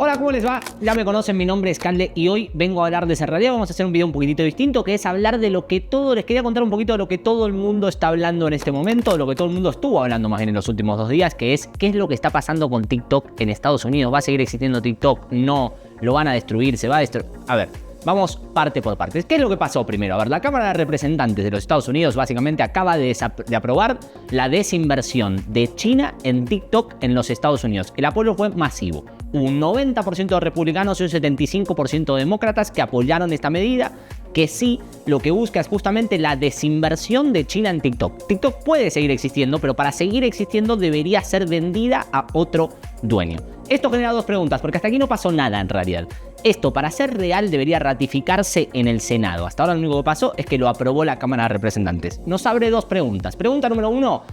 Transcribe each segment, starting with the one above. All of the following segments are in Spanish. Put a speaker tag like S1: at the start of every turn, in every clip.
S1: Hola, ¿cómo les va? Ya me conocen, mi nombre es Canle y hoy vengo a hablar de Serradía. Vamos a hacer un video un poquitito distinto, que es hablar de lo que todo... Les quería contar un poquito de lo que todo el mundo está hablando en este momento, de lo que todo el mundo estuvo hablando más bien en los últimos 2 días, que es qué es lo que está pasando con TikTok en Estados Unidos. ¿Va a seguir existiendo TikTok? No. ¿Lo van a destruir? ¿Se va a destruir? A ver, vamos parte por parte. ¿Qué es lo que pasó primero? A ver, la Cámara de Representantes de los Estados Unidos básicamente acaba de aprobar la desinversión de China en TikTok en los Estados Unidos. El apoyo fue masivo. Un 90% de republicanos y un 75% de demócratas que apoyaron esta medida, que sí, lo que busca es justamente la desinversión de China en TikTok. TikTok puede seguir existiendo, pero para seguir existiendo debería ser vendida a otro dueño. Esto genera 2 preguntas, porque hasta aquí no pasó nada en realidad. Esto, para ser real, debería ratificarse en el Senado. Hasta ahora lo único que pasó es que lo aprobó la Cámara de Representantes. Nos abre 2 preguntas. Pregunta número 1,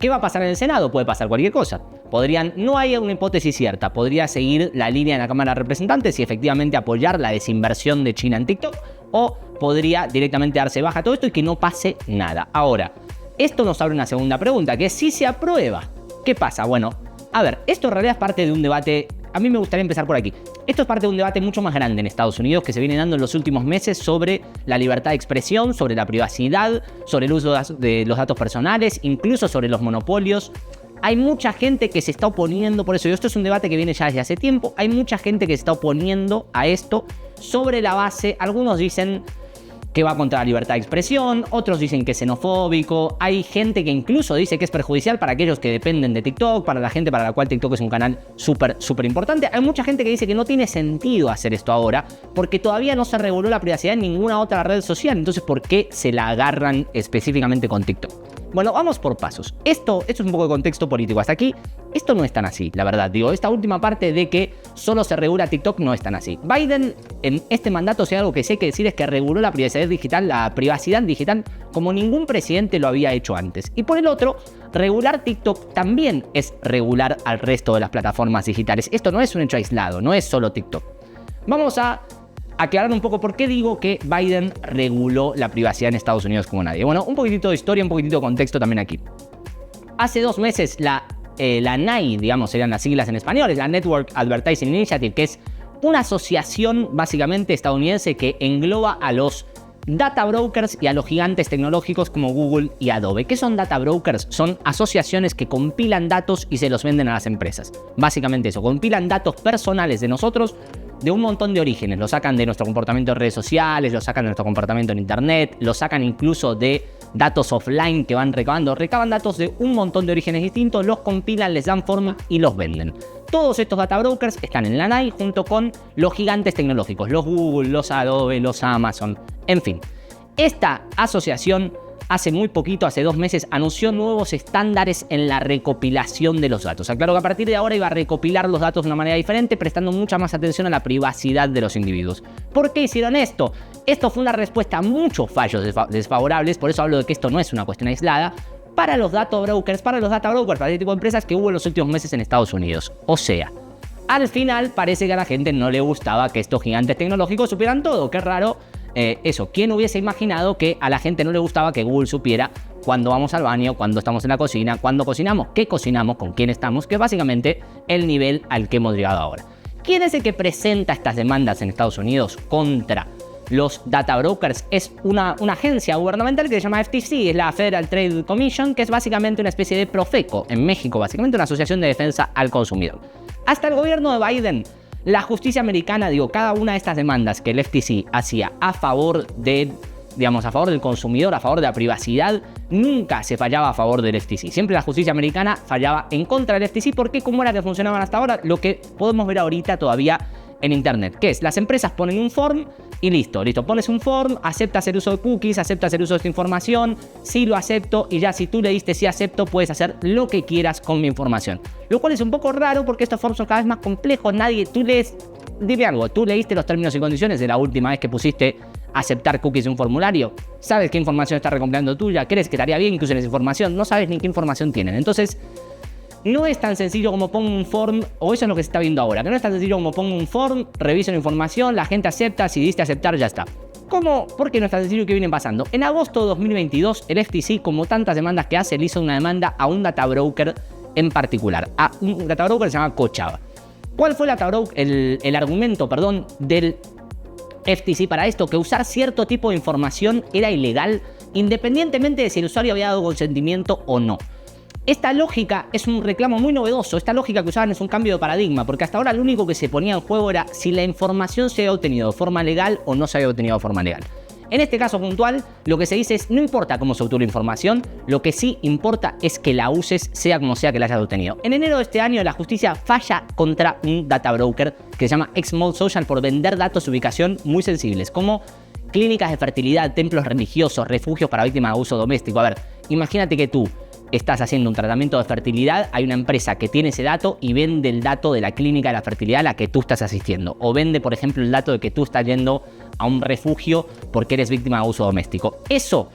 S1: ¿qué va a pasar en el Senado? Puede pasar cualquier cosa. No hay una hipótesis cierta. Podría seguir la línea de la Cámara de Representantes y efectivamente apoyar la desinversión de China en TikTok, o podría directamente darse baja todo esto y que no pase nada. Ahora, esto nos abre una segunda pregunta, que es si se aprueba, ¿qué pasa? Bueno, a ver, esto en realidad es parte de un debate. A mí me gustaría empezar por aquí. Esto es parte de un debate mucho más grande en Estados Unidos que se viene dando en los últimos meses sobre la libertad de expresión, sobre la privacidad, sobre el uso de los datos personales, incluso sobre los monopolios. Hay mucha gente que se está oponiendo, por eso esto es un debate que viene ya desde hace tiempo. Hay mucha gente que se está oponiendo a esto sobre la base. Algunos dicen que va contra la libertad de expresión, otros dicen que es xenofóbico, hay gente que incluso dice que es perjudicial para aquellos que dependen de TikTok, para la gente para la cual TikTok es un canal súper importante. Hay mucha gente que dice que no tiene sentido hacer esto ahora, porque todavía no se reguló la privacidad en ninguna otra red social, entonces ¿por qué se la agarran específicamente con TikTok? Bueno, vamos por pasos. Esto es un poco de contexto político. Hasta aquí, esto no es tan así, la verdad. Digo, esta última parte de que solo se regula TikTok no es tan así. Biden, en este mandato, si algo que sí hay que decir es que reguló la privacidad digital como ningún presidente lo había hecho antes. Y por el otro, regular TikTok también es regular al resto de las plataformas digitales. Esto no es un hecho aislado, no es solo TikTok. Vamos a aclarar un poco por qué digo que Biden reguló la privacidad en Estados Unidos como nadie. Bueno, un poquitito de historia, un poquitito de contexto también aquí. Hace 2 meses la NAI, digamos, serían las siglas en español, es la Network Advertising Initiative, que es una asociación básicamente estadounidense que engloba a los data brokers y a los gigantes tecnológicos como Google y Adobe. ¿Qué son data brokers? Son asociaciones que compilan datos y se los venden a las empresas. Básicamente eso, compilan datos personales de nosotros de un montón de orígenes. Lo sacan de nuestro comportamiento en redes sociales, lo sacan de nuestro comportamiento en internet, lo sacan incluso de datos offline que van recabando. Recaban datos de un montón de orígenes distintos, los compilan, les dan forma y los venden. Todos estos data brokers están en la NAI junto con los gigantes tecnológicos, los Google, los Adobe, los Amazon, en fin. Esta asociación hace muy poquito, hace 2 meses, anunció nuevos estándares en la recopilación de los datos. Aclaro que a partir de ahora iba a recopilar los datos de una manera diferente, prestando mucha más atención a la privacidad de los individuos. ¿Por qué hicieron esto? Esto fue una respuesta a muchos fallos desfavorables, por eso hablo de que esto no es una cuestión aislada, para los data brokers, para este tipo de empresas que hubo en los últimos meses en Estados Unidos. O sea, al final parece que a la gente no le gustaba que estos gigantes tecnológicos supieran todo. Qué raro. Eso, ¿quién hubiese imaginado que a la gente no le gustaba que Google supiera cuándo vamos al baño, cuándo estamos en la cocina, cuándo cocinamos, qué cocinamos, con quién estamos, que es básicamente el nivel al que hemos llegado ahora? ¿Quién es el que presenta estas demandas en Estados Unidos contra los data brokers? Es una agencia gubernamental que se llama FTC, es la Federal Trade Commission, que es básicamente una especie de Profeco en México, básicamente una asociación de defensa al consumidor. Hasta el gobierno de Biden, la justicia americana, cada una de estas demandas que el FTC hacía a favor del consumidor, a favor de la privacidad, nunca se fallaba a favor del FTC. Siempre la justicia americana fallaba en contra del FTC, porque ¿cómo era que funcionaban hasta ahora? Lo que podemos ver ahorita todavía en internet, que es, las empresas ponen un form y listo, pones un form, aceptas el uso de cookies, aceptas el uso de esta información, sí lo acepto, y ya si tú le diste sí acepto, puedes hacer lo que quieras con mi información. Lo cual es un poco raro porque estos forms son cada vez más complejos. Dime algo, ¿tú leíste los términos y condiciones de la última vez que pusiste aceptar cookies en un formulario? ¿Sabes qué información está recopilando tuya? ¿Crees que estaría bien que usen esa información? No sabes ni qué información tienen. Entonces, no es tan sencillo como pongo un form, o eso es lo que se está viendo ahora, que no es tan sencillo como pongo un form, reviso la información, la gente acepta, si diste aceptar ya está. ¿Cómo? ¿Por qué no es tan sencillo que vienen pasando? En agosto de 2022, el FTC, como tantas demandas que hace, le hizo una demanda a un data broker en particular, a un data broker que se llama Kochava. ¿Cuál fue el argumento, del FTC para esto? Que usar cierto tipo de información era ilegal independientemente de si el usuario había dado consentimiento o no. Esta lógica es un reclamo muy novedoso. Esta lógica que usaban es un cambio de paradigma, porque hasta ahora lo único que se ponía en juego era si la información se había obtenido de forma legal o no se había obtenido de forma legal. En este caso puntual, lo que se dice es, no importa cómo se obtuvo la información, lo que sí importa es que la uses, sea como sea que la hayas obtenido. En enero de este año, la justicia falla contra un data broker que se llama XMode Social por vender datos de ubicación muy sensibles, como clínicas de fertilidad, templos religiosos, refugios para víctimas de abuso doméstico. A ver, imagínate que tú estás haciendo un tratamiento de fertilidad, hay una empresa que tiene ese dato y vende el dato de la clínica de la fertilidad a la que tú estás asistiendo. O vende, por ejemplo, el dato de que tú estás yendo a un refugio porque eres víctima de abuso doméstico. Eso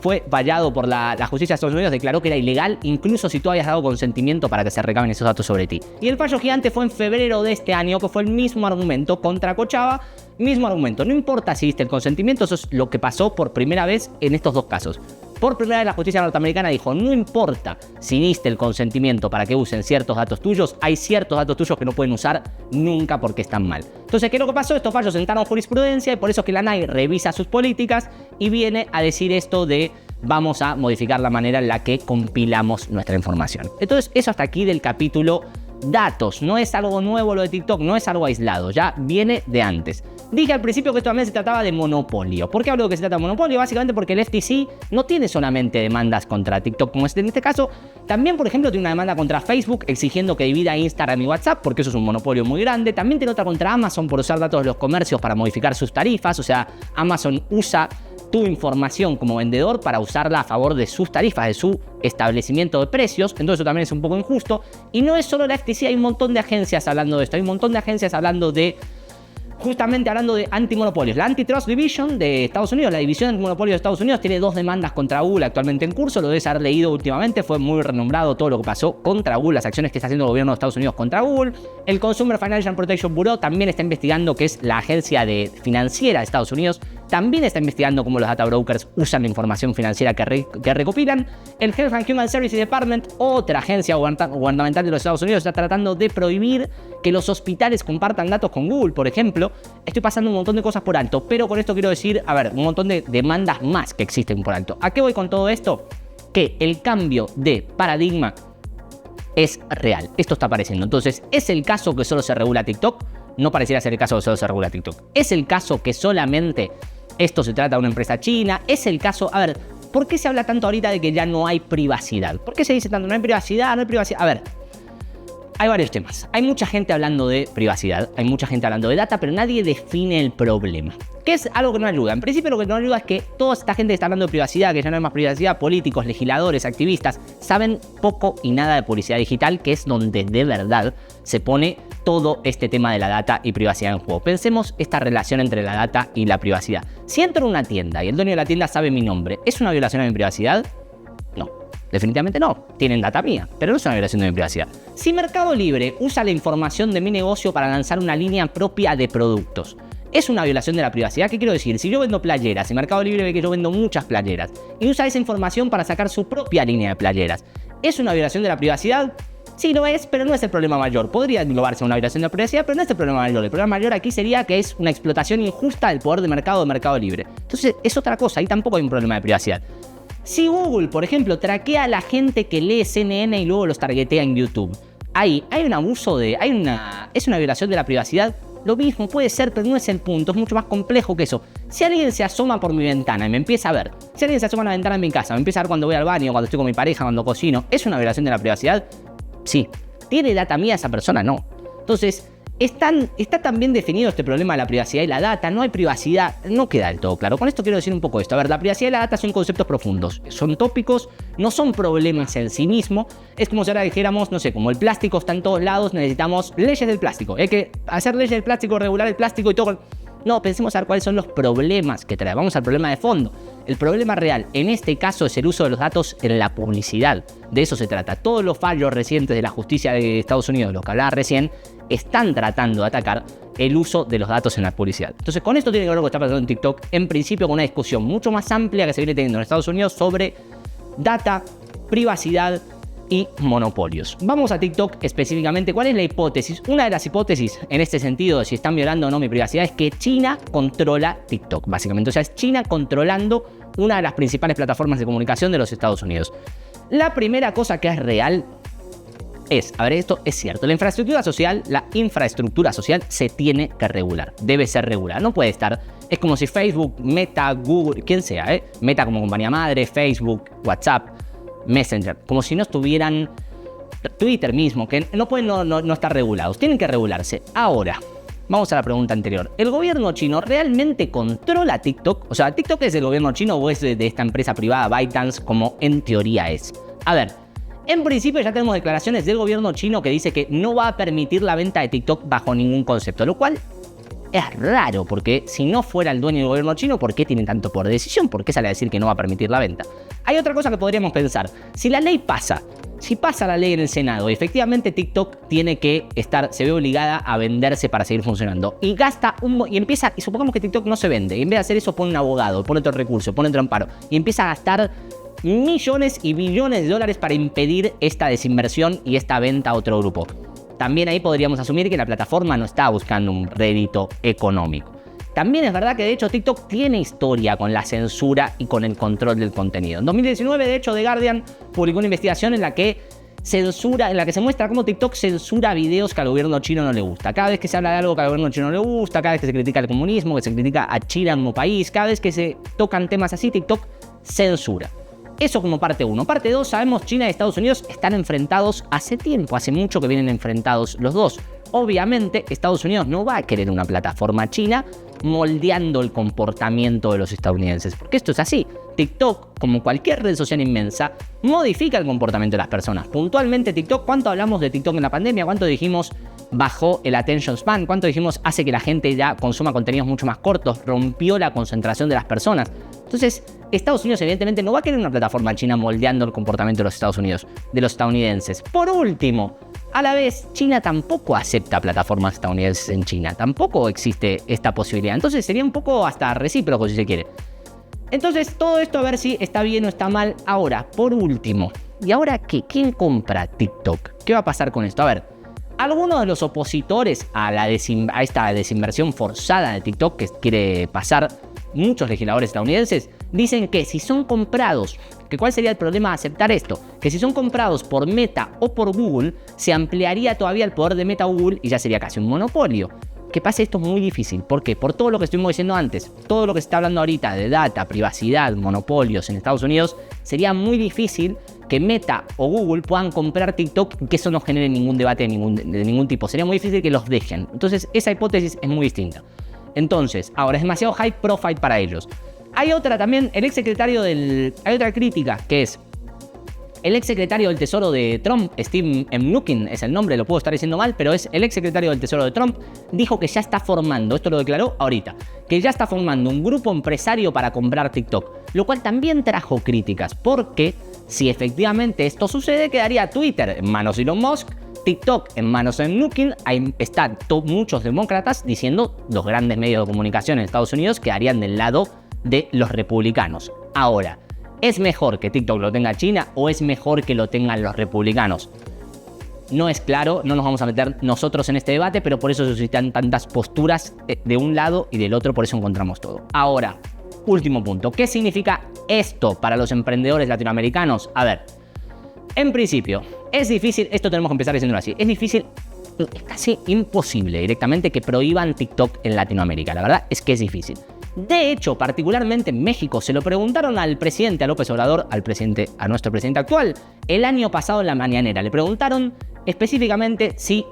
S1: fue vallado por la justicia de Estados Unidos, declaró que era ilegal, incluso si tú habías dado consentimiento para que se recaben esos datos sobre ti. Y el fallo gigante fue en febrero de este año, que fue el mismo argumento contra Kochava. Mismo argumento, no importa si diste el consentimiento, eso es lo que pasó por primera vez en estos dos casos. Por primera vez la justicia norteamericana dijo, no importa si diste el consentimiento para que usen ciertos datos tuyos, hay ciertos datos tuyos que no pueden usar nunca porque están mal. Entonces, ¿qué es lo que pasó? Estos fallos sentaron jurisprudencia y por eso es que la NICE revisa sus políticas y viene a decir esto de vamos a modificar la manera en la que compilamos nuestra información. Entonces, eso hasta aquí del capítulo datos. No es algo nuevo lo de TikTok, no es algo aislado, ya viene de antes. Dije al principio que esto también se trataba de monopolio. ¿Por qué hablo de que se trata de monopolio? Básicamente porque el FTC no tiene solamente demandas contra TikTok como es en este caso, también por ejemplo tiene una demanda contra Facebook exigiendo que divida Instagram y WhatsApp porque eso es un monopolio muy grande. También tiene otra contra Amazon por usar datos de los comercios para modificar sus tarifas, o sea, Amazon usa tu información como vendedor para usarla a favor de sus tarifas, de su establecimiento de precios, entonces eso también es un poco injusto. Y no es solo la FTC, hay un montón de agencias hablando de esto, hay un montón de agencias hablando de, justamente hablando de antimonopolios. La Antitrust Division de Estados Unidos, la división de antimonopolios de Estados Unidos, tiene 2 demandas contra Google actualmente en curso, lo debes haber leído últimamente, fue muy renombrado todo lo que pasó contra Google, las acciones que está haciendo el gobierno de Estados Unidos contra Google. El Consumer Financial Protection Bureau también está investigando, que es la agencia financiera de Estados Unidos, también está investigando cómo los data brokers usan la información financiera que recopilan. El Health and Human Services Department, otra agencia gubernamental de los Estados Unidos, está tratando de prohibir que los hospitales compartan datos con Google, por ejemplo. Estoy pasando un montón de cosas por alto, pero con esto quiero decir, a ver, un montón de demandas más que existen por alto. ¿A qué voy con todo esto? Que el cambio de paradigma es real. Esto está apareciendo. Entonces, ¿es el caso que solo se regula TikTok? No pareciera ser el caso que solo se regula TikTok. ¿Es el caso que solamente esto se trata de una empresa china? ¿Es el caso? A ver, ¿por qué se habla tanto ahorita de que ya no hay privacidad? ¿Por qué se dice tanto no hay privacidad, no hay privacidad? A ver, hay varios temas. Hay mucha gente hablando de privacidad, hay mucha gente hablando de data, pero nadie define el problema. ¿Qué es algo que no ayuda? En principio lo que no ayuda es que toda esta gente que está hablando de privacidad, que ya no hay más privacidad, políticos, legisladores, activistas, saben poco y nada de publicidad digital, que es donde de verdad se pone todo este tema de la data y privacidad en juego. Pensemos esta relación entre la data y la privacidad. Si entro en una tienda y el dueño de la tienda sabe mi nombre, ¿es una violación a mi privacidad? No, definitivamente no. Tienen data mía, pero no es una violación de mi privacidad. Si Mercado Libre usa la información de mi negocio para lanzar una línea propia de productos, ¿es una violación de la privacidad? ¿Qué quiero decir? Si yo vendo playeras y Mercado Libre ve que yo vendo muchas playeras y usa esa información para sacar su propia línea de playeras, ¿es una violación de la privacidad? Sí, lo es, pero no es el problema mayor. Podría englobarse una violación de la privacidad, pero no es el problema mayor. El problema mayor aquí sería que es una explotación injusta del poder de Mercado Libre. Entonces es otra cosa, ahí tampoco hay un problema de privacidad. Si Google, por ejemplo, traquea a la gente que lee CNN y luego los targetea en YouTube, ahí hay un abuso ¿es una violación de la privacidad? Lo mismo puede ser, pero no es el punto, es mucho más complejo que eso. Si alguien se asoma por mi ventana y me empieza a ver, si alguien se asoma a la ventana de mi casa, me empieza a ver cuando voy al baño, cuando estoy con mi pareja, cuando cocino, ¿es una violación de la privacidad? Sí. ¿Tiene data mía esa persona? No. Entonces, está tan bien definido este problema de la privacidad y la data, no hay privacidad, no queda del todo claro. Con esto quiero decir un poco esto. A ver, la privacidad y la data son conceptos profundos, son tópicos, no son problemas en sí mismo. Es como si ahora dijéramos, no sé, como el plástico está en todos lados, necesitamos leyes del plástico. Hay que hacer leyes del plástico, regular el plástico y todo. No, pensemos a ver cuáles son los problemas que trae. Vamos al problema de fondo. El problema real, en este caso, es el uso de los datos en la publicidad. De eso se trata. Todos los fallos recientes de la justicia de Estados Unidos, los que hablaba recién, están tratando de atacar el uso de los datos en la publicidad. Entonces, con esto tiene que ver lo que está pasando en TikTok, en principio con una discusión mucho más amplia que se viene teniendo en Estados Unidos sobre data, privacidad y monopolios. Vamos a TikTok específicamente. ¿Cuál es la hipótesis? Una de las hipótesis en este sentido de si están violando o no mi privacidad es que China controla TikTok, básicamente. O sea, es China controlando una de las principales plataformas de comunicación de los Estados Unidos. La primera cosa que es real es, a ver, esto es cierto, la infraestructura social se tiene que regular, debe ser regular, no puede estar, es como si Facebook, Meta, Google, quien sea, Meta como compañía madre, Facebook, WhatsApp, Messenger, como si no estuvieran, Twitter mismo, que no pueden no estar regulados, tienen que regularse. Ahora, vamos a la pregunta anterior, ¿el gobierno chino realmente controla TikTok? O sea, ¿TikTok es del gobierno chino o es de esta empresa privada ByteDance como en teoría es? A ver, en principio ya tenemos declaraciones del gobierno chino que dice que no va a permitir la venta de TikTok bajo ningún concepto, lo cual es raro, porque si no fuera el dueño del gobierno chino, ¿por qué tiene tanto poder de decisión? ¿Por qué sale a decir que no va a permitir la venta? Hay otra cosa que podríamos pensar, si la ley pasa, si pasa la ley en el Senado y efectivamente TikTok tiene que se ve obligada a venderse para seguir funcionando y y supongamos que TikTok no se vende y en vez de hacer eso pone un abogado, pone otro recurso, pone otro amparo y empieza a gastar millones y billones de dólares para impedir esta desinversión y esta venta a otro grupo. También ahí podríamos asumir que la plataforma no está buscando un rédito económico. También es verdad que de hecho TikTok tiene historia con la censura y con el control del contenido. En 2019, de hecho, The Guardian publicó una investigación en la que se muestra cómo TikTok censura videos que al gobierno chino no le gusta. Cada vez que se habla de algo que al gobierno chino no le gusta, cada vez que se critica el comunismo, que se critica a China como país, cada vez que se tocan temas así, TikTok censura. Eso como parte 1. Parte 2, sabemos China y Estados Unidos están enfrentados hace tiempo, hace mucho que vienen enfrentados los dos. Obviamente Estados Unidos no va a querer una plataforma china moldeando el comportamiento de los estadounidenses, porque esto es así. TikTok, como cualquier red social inmensa, modifica el comportamiento de las personas. Puntualmente TikTok, ¿cuánto hablamos de TikTok en la pandemia? ¿Cuánto dijimos bajó el attention span? ¿Cuánto dijimos hace que la gente ya consuma contenidos mucho más cortos? Rompió la concentración de las personas. Entonces, Estados Unidos evidentemente no va a querer una plataforma china moldeando el comportamiento de los Estados Unidos, de los estadounidenses. Por último, a la vez, China tampoco acepta plataformas estadounidenses en China. Tampoco existe esta posibilidad. Entonces sería un poco hasta recíproco si se quiere. Entonces, todo esto a ver si está bien o está mal. Ahora, por último, ¿y ahora qué? ¿Quién compra TikTok? ¿Qué va a pasar con esto? A ver, algunos de los opositores a esta desinversión forzada de TikTok que quiere pasar muchos legisladores estadounidenses dicen que si son comprados, que cuál sería el problema de aceptar esto, que si son comprados por Meta o por Google, se ampliaría todavía el poder de Meta o Google y ya sería casi un monopolio. Que pase esto es muy difícil. ¿Por qué? Por todo lo que estuvimos diciendo antes, todo lo que se está hablando ahorita de data, privacidad, monopolios en Estados Unidos, sería muy difícil que Meta o Google puedan comprar TikTok y que eso no genere ningún debate de ningún tipo. Sería muy difícil que los dejen. Entonces esa hipótesis es muy distinta. Entonces, ahora es demasiado high profile para ellos. Hay otra también, hay otra crítica que es el exsecretario del Tesoro de Trump, Steve Mnuchin es el nombre, lo puedo estar diciendo mal, pero es el exsecretario del Tesoro de Trump, dijo que ya está formando, esto lo declaró ahorita, que ya está formando un grupo empresario para comprar TikTok, lo cual también trajo críticas, porque si efectivamente esto sucede, quedaría Twitter en manos de Elon Musk, TikTok en manos de Mnuchin, ahí están muchos demócratas diciendo los grandes medios de comunicación en Estados Unidos quedarían del lado de los republicanos. Ahora, ¿es mejor que TikTok lo tenga China o es mejor que lo tengan los republicanos? No es claro, no nos vamos a meter nosotros en este debate, pero por eso suscitan tantas posturas de un lado y del otro, por eso encontramos todo. Ahora, último punto, ¿qué significa esto para los emprendedores latinoamericanos? A ver, en principio, es difícil, esto tenemos que empezar diciéndolo así, es difícil, es casi imposible directamente que prohíban TikTok en Latinoamérica, la verdad es que es difícil. De hecho, particularmente en México, se lo preguntaron al presidente, a López Obrador, a nuestro presidente actual, el año pasado en la mañanera. Le preguntaron específicamente si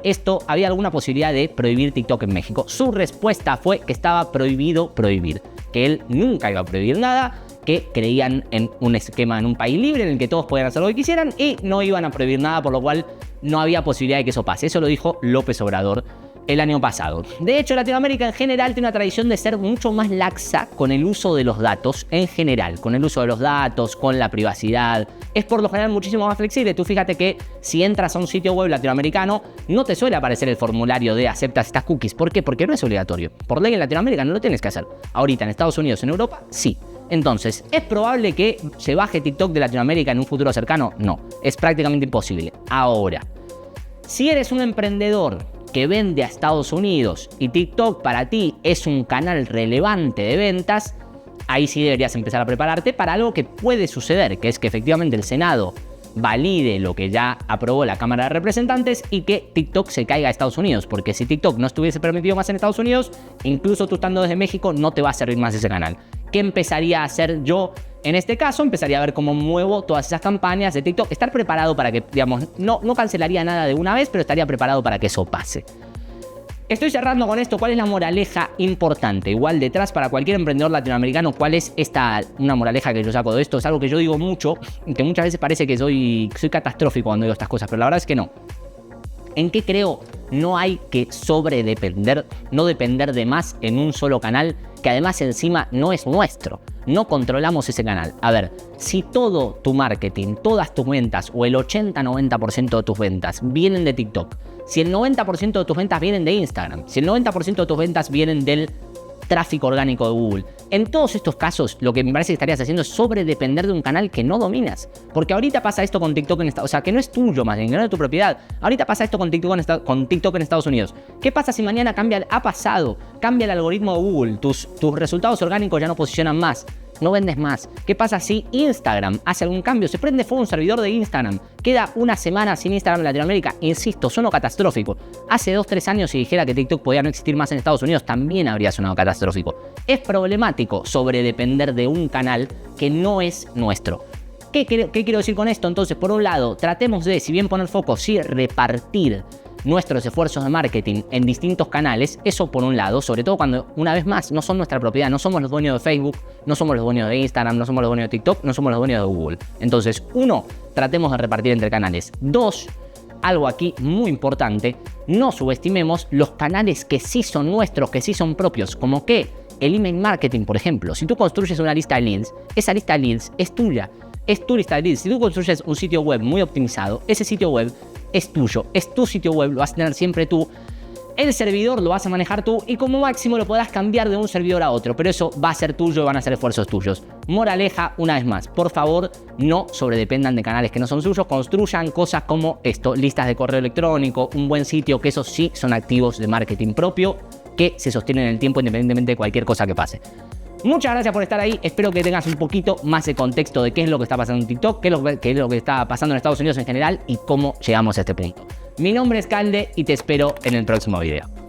S1: había alguna posibilidad de prohibir TikTok en México. Su respuesta fue que estaba prohibido prohibir, que él nunca iba a prohibir nada, que creían en un esquema, en un país libre en el que todos podían hacer lo que quisieran y no iban a prohibir nada, por lo cual no había posibilidad de que eso pase. Eso lo dijo López Obrador el año pasado. De hecho, Latinoamérica en general tiene una tradición de ser mucho más laxa con el uso de los datos en general, con el uso de los datos, con la privacidad. Es por lo general muchísimo más flexible. Tú fíjate que si entras a un sitio web latinoamericano, no te suele aparecer el formulario de aceptas estas cookies. ¿Por qué? Porque no es obligatorio. Por ley en Latinoamérica no lo tienes que hacer. Ahorita en Estados Unidos, en Europa, sí. Entonces, ¿es probable que se baje TikTok de Latinoamérica en un futuro cercano? No, es prácticamente imposible. Ahora, si eres un emprendedor que vende a Estados Unidos y TikTok para ti es un canal relevante de ventas, ahí sí deberías empezar a prepararte para algo que puede suceder, que es que efectivamente el Senado valide lo que ya aprobó la Cámara de Representantes y que TikTok se caiga a Estados Unidos, porque si TikTok no estuviese permitido más en Estados Unidos, incluso tú estando desde México, no te va a servir más ese canal. ¿Qué empezaría a hacer yo en este caso? Empezaría a ver cómo muevo todas esas campañas de TikTok, estar preparado para que, digamos, no cancelaría nada de una vez, pero estaría preparado para que eso pase. Estoy cerrando con esto. ¿Cuál es la moraleja importante? Igual detrás para cualquier emprendedor latinoamericano, ¿cuál es una moraleja que yo saco de esto? Es algo que yo digo mucho, que muchas veces parece que soy catastrófico cuando digo estas cosas, pero la verdad es que no. ¿En qué creo? No hay que sobredepender, no depender de más en un solo canal, que además encima no es nuestro. No controlamos ese canal. A ver, si todo tu marketing, todas tus ventas o el 80-90% de tus ventas vienen de TikTok, si el 90% de tus ventas vienen de Instagram, si el 90% de tus ventas vienen del tráfico orgánico de Google, en todos estos casos lo que me parece que estarías haciendo es sobredepender de un canal que no dominas. Porque ahorita pasa esto con TikTok o sea, que no es tuyo más bien, que no es de tu propiedad. Ahorita pasa esto con TikTok en Estados Unidos. ¿Qué pasa si mañana cambia el algoritmo de Google? Tus resultados orgánicos ya no posicionan más, no vendes más. ¿Qué pasa si Instagram hace algún cambio? Se prende fuego un servidor de Instagram. Queda una semana sin Instagram en Latinoamérica. Insisto, suena catastrófico. Hace 2-3 años si dijera que TikTok podía no existir más en Estados Unidos, también habría sonado catastrófico. Es problemático sobredepender de un canal que no es nuestro. ¿Qué quiero decir con esto? Entonces, por un lado, tratemos de, si bien poner foco, sí repartir nuestros esfuerzos de marketing en distintos canales. Eso por un lado, sobre todo cuando, una vez más, no son nuestra propiedad, no somos los dueños de Facebook, no somos los dueños de Instagram, no somos los dueños de TikTok, no somos los dueños de Google. Entonces, 1, tratemos de repartir entre canales. 2, algo aquí muy importante, no subestimemos los canales que sí son nuestros, que sí son propios, como que el email marketing, por ejemplo. Si tú construyes una lista de leads, esa lista de leads es tuya, es tu lista de leads. Si tú construyes un sitio web muy optimizado, ese sitio web es tuyo, es tu sitio web, lo vas a tener siempre tú. El servidor lo vas a manejar tú y como máximo lo podrás cambiar de un servidor a otro, pero eso va a ser tuyo, van a ser esfuerzos tuyos. Moraleja, una vez más, por favor, no sobredependan de canales que no son suyos, construyan cosas como esto, listas de correo electrónico, un buen sitio, que esos sí son activos de marketing propio, que se sostienen en el tiempo independientemente de cualquier cosa que pase. Muchas gracias por estar ahí, espero que tengas un poquito más de contexto de qué es lo que está pasando en TikTok, qué es lo que está pasando en Estados Unidos en general y cómo llegamos a este punto. Mi nombre es Calde y te espero en el próximo video.